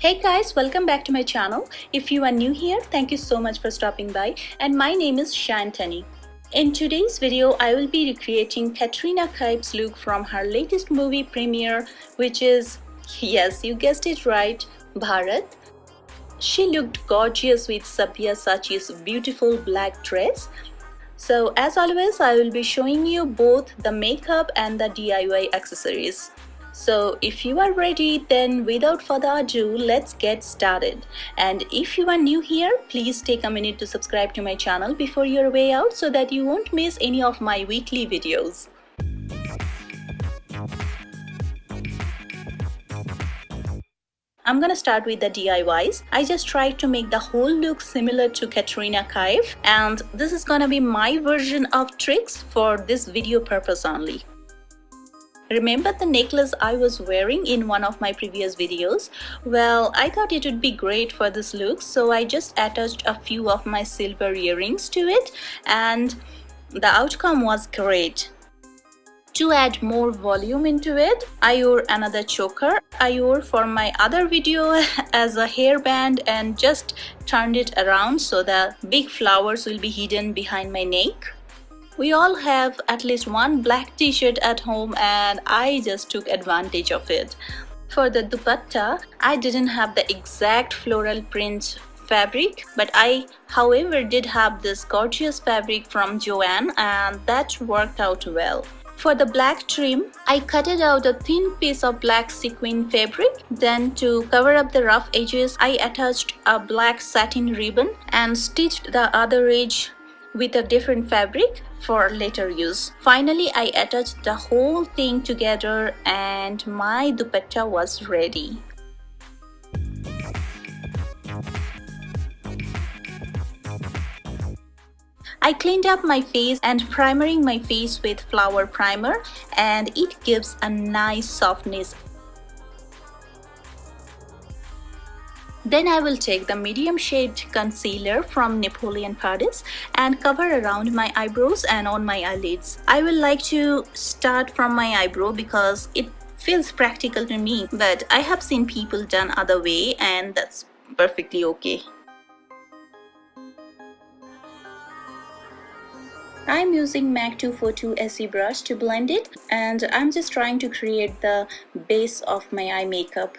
Hey guys, welcome back to my channel. If you are new here, thank you so much for stopping by, and my name is Shantani. In today's video, I will be recreating Katrina Kaif's look from her latest movie premiere, which is, yes, you guessed it right, Bharat. She looked gorgeous with Sabyasachi's beautiful black dress. So as always, I will be showing you both the makeup and the DIY accessories. So if you are ready, then without further ado, let's get started. And if you are new here, please take a minute to subscribe to my channel before your way out so that you won't miss any of my weekly videos. I'm gonna start with the DIYs. I just tried to make the whole look similar to Katrina Kaif, and this is gonna be my version of tricks for this video purpose only. Remember the necklace I was wearing in one of my previous videos? Well, I thought it would be great for this look, so I just attached a few of my silver earrings to it, and the outcome was great. To add more volume into it, I wore another choker I wore for my other video as a hairband and just turned it around so the big flowers will be hidden behind my neck. We all have at least one black t-shirt at home, and I just took advantage of it. For the dupatta, I didn't have the exact floral print fabric, but I however did have this gorgeous fabric from Joanne, and that worked out well. For the black trim, I cutted out a thin piece of black sequin fabric. Then to cover up the rough edges, I attached a black satin ribbon and stitched the other edge with a different fabric for later use. Finally, I attached the whole thing together and my dupatta was ready. I cleaned up my face and primering my face with flower primer, and it gives a nice softness. Then I will take the medium shade concealer from Nepoleon PERDIS and cover around my eyebrows and on my eyelids. I will like to start from my eyebrow because it feels practical to me, but I have seen people done other way and that's perfectly okay. I'm using MAC 242 SE brush to blend it, and I'm just trying to create the base of my eye makeup.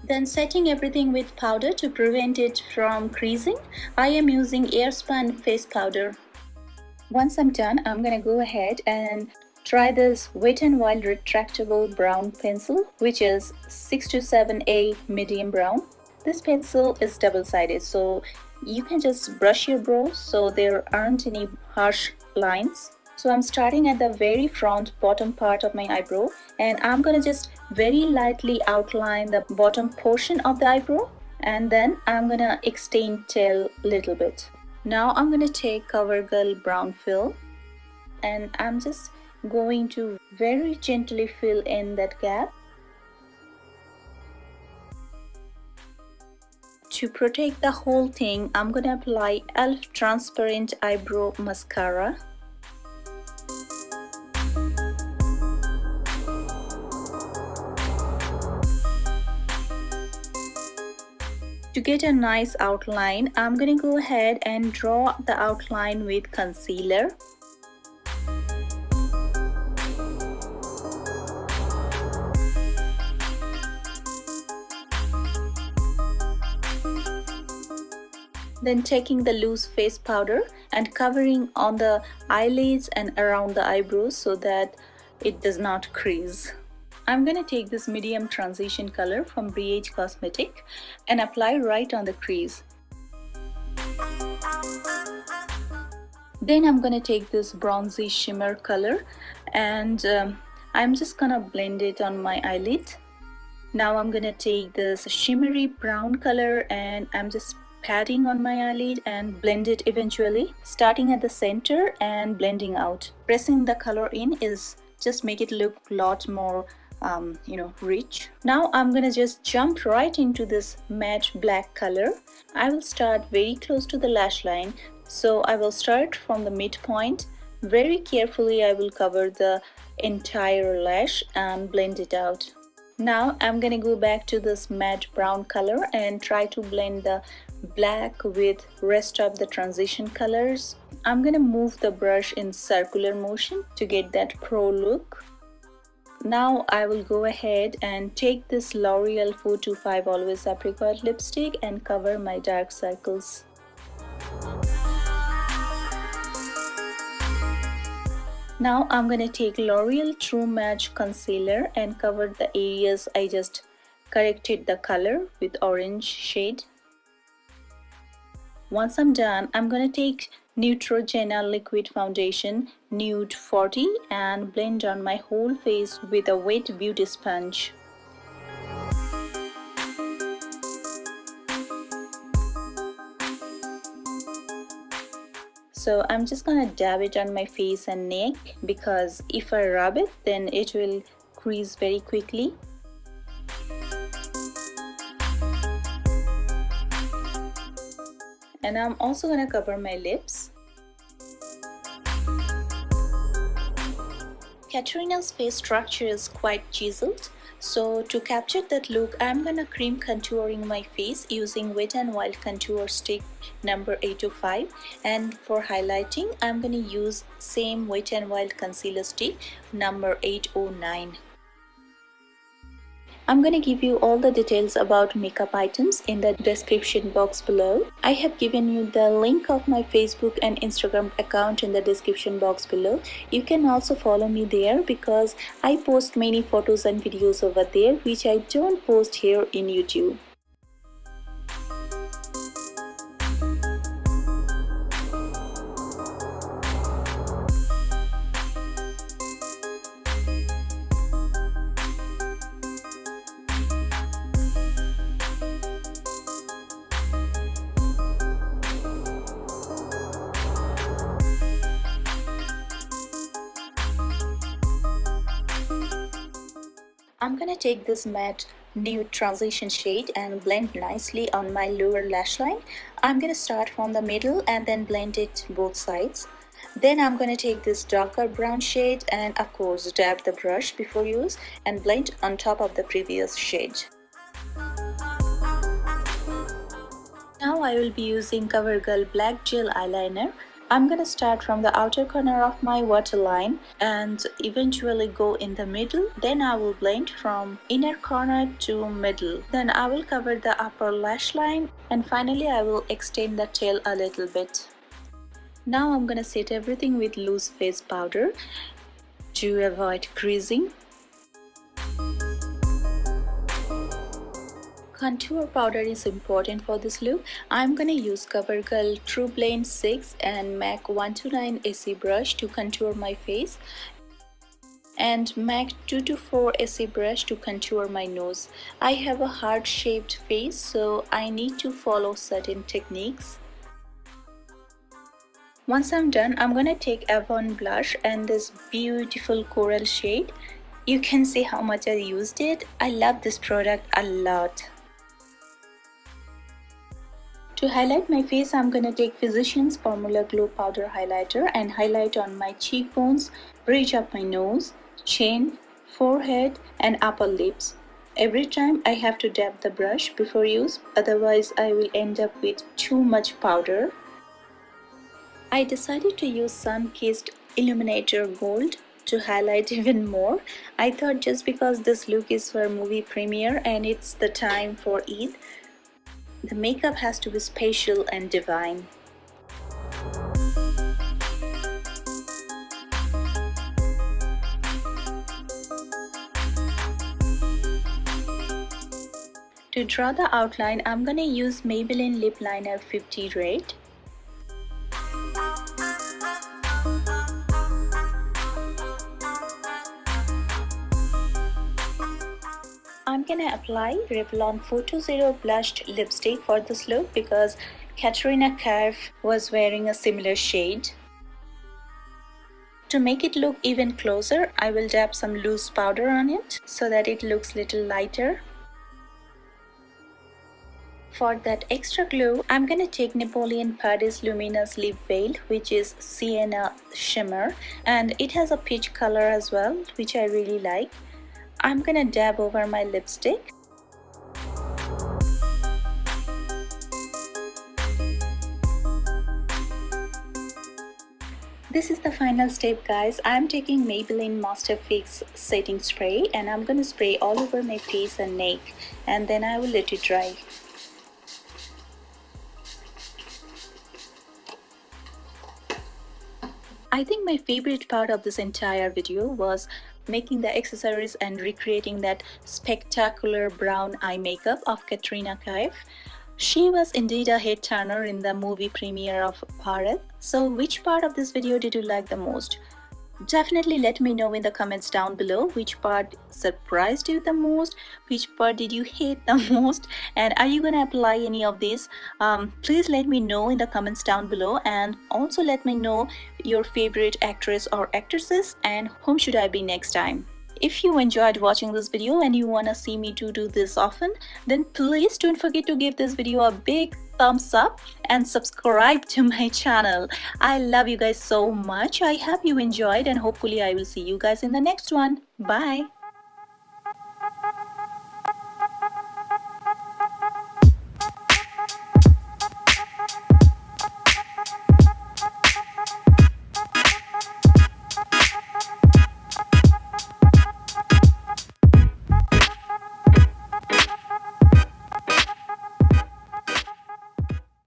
Then setting everything with powder to prevent it from creasing, I am using Airspun face powder. Once I'm done, I'm gonna go ahead and try this Wet n Wild retractable brown pencil, which is 627A medium brown. This pencil is double-sided, so you can just brush your brows so there aren't any harsh lines. So I'm starting at the very front bottom part of my eyebrow, and I'm gonna just very lightly outline the bottom portion of the eyebrow, and then I'm gonna extend tail a little bit. Now I'm gonna take COVERGIRL brown fill, and I'm just going to very gently fill in that gap. To protect the whole thing, I'm gonna apply e.l.f. transparent eyebrow mascara. To get a nice outline, I'm gonna go ahead and draw the outline with concealer. Then taking the loose face powder and covering on the eyelids and around the eyebrows so that it does not crease. I'm gonna take this medium transition color from Breezy cosmetic and apply right on the crease. Then I'm gonna take this bronzy shimmer color and I'm just gonna blend it on my eyelid. Now I'm gonna take this shimmery brown color and I'm just patting on my eyelid and blend it eventually, starting at the center and blending out. Pressing the color in is just make it look a lot more rich. Now I'm gonna just jump right into this matte black color. I will start very close to the lash line, so I will start from the midpoint. Very carefully I will cover the entire lash and blend it out. Now I'm gonna go back to this matte brown color and try to blend the black with rest of the transition colors. I'm gonna move the brush in circular motion to get that pro look. Now I will go ahead and take this L'Oreal 425 Always Apricot lipstick and cover my dark circles. Now I'm gonna take L'Oreal True Match Concealer and cover the areas I just corrected the color with orange shade. Once I'm done, I'm gonna take Neutrogena Liquid Foundation Nude 40 and blend on my whole face with a wet beauty sponge. So I'm just gonna dab it on my face and neck because if I rub it, then it will crease very quickly. And I'm also gonna cover my lips. Katrina's face structure is quite chiseled, so to capture that look, I'm gonna cream contouring my face using Wet n Wild contour stick number 805, and for highlighting, I'm gonna use same Wet n Wild concealer stick number 809. I'm gonna give you all the details about makeup items in the description box below. I have given you the link of my Facebook and Instagram account in the description box below. You can also follow me there because I post many photos and videos over there which I don't post here in YouTube. I'm gonna take this matte nude transition shade and blend nicely on my lower lash line. I'm gonna start from the middle and then blend it both sides. Then I'm gonna take this darker brown shade and of course dab the brush before use and blend on top of the previous shade. Now I will be using COVERGIRL Black Gel Eyeliner. I'm gonna start from the outer corner of my waterline and eventually go in the middle. Then I will blend from inner corner to middle. Then I will cover the upper lash line and finally I will extend the tail a little bit. Now I'm gonna set everything with loose face powder to avoid creasing. Contour powder is important for this look. I'm gonna use COVERGIRL TRUblend 6 and MAC 129 AC brush to contour my face and MAC 224 AC brush to contour my nose. I have a heart-shaped face, so I need to follow certain techniques. Once I'm done, I'm gonna take AVON blush and this beautiful coral shade. You can see how much I used it. I love this product a lot. To highlight my face, I'm gonna take Physicians Formula Glow Powder Highlighter and highlight on my cheekbones, bridge up my nose, chin, forehead and upper lips. Every time I have to dab the brush before use, otherwise I will end up with too much powder. I decided to use SunKissed Illuminator Gold to highlight even more. I thought just because this look is for movie premiere and it's the time for Eid, the makeup has to be special and divine. To draw the outline, I'm gonna use Maybelline Lip Liner 50 Red. I'm gonna apply Revlon 420 blushed lipstick for this look because Katrina Kaif was wearing a similar shade. To make it look even closer, I will dab some loose powder on it so that it looks little lighter. For that extra glow, I'm gonna take Napoleon PERDIS Luminous Lip Veil, which is Sienna Shimmer, and it has a peach color as well, which I really like. I'm gonna dab over my lipstick. This is the final step, guys. I'm taking Maybelline Masterfix Setting Spray and I'm gonna spray all over my face and neck, and then I will let it dry. I think my favorite part of this entire video was making the accessories and recreating that spectacular brown eye makeup of Katrina Kaif. She was indeed a head turner in the movie premiere of Bharat. So which part of this video did you like the most? Definitely let me know in the comments down below which part surprised you the most, which part did you hate the most, and are you gonna apply any of these? Please let me know in the comments down below, and also let me know your favorite actress or actresses and whom should I be next time. If you enjoyed watching this video and you wanna see me to do this often, then please don't forget to give this video a big thumbs up and subscribe to my channel. I love you guys so much. I hope you enjoyed and hopefully I will see you guys in the next one. Bye.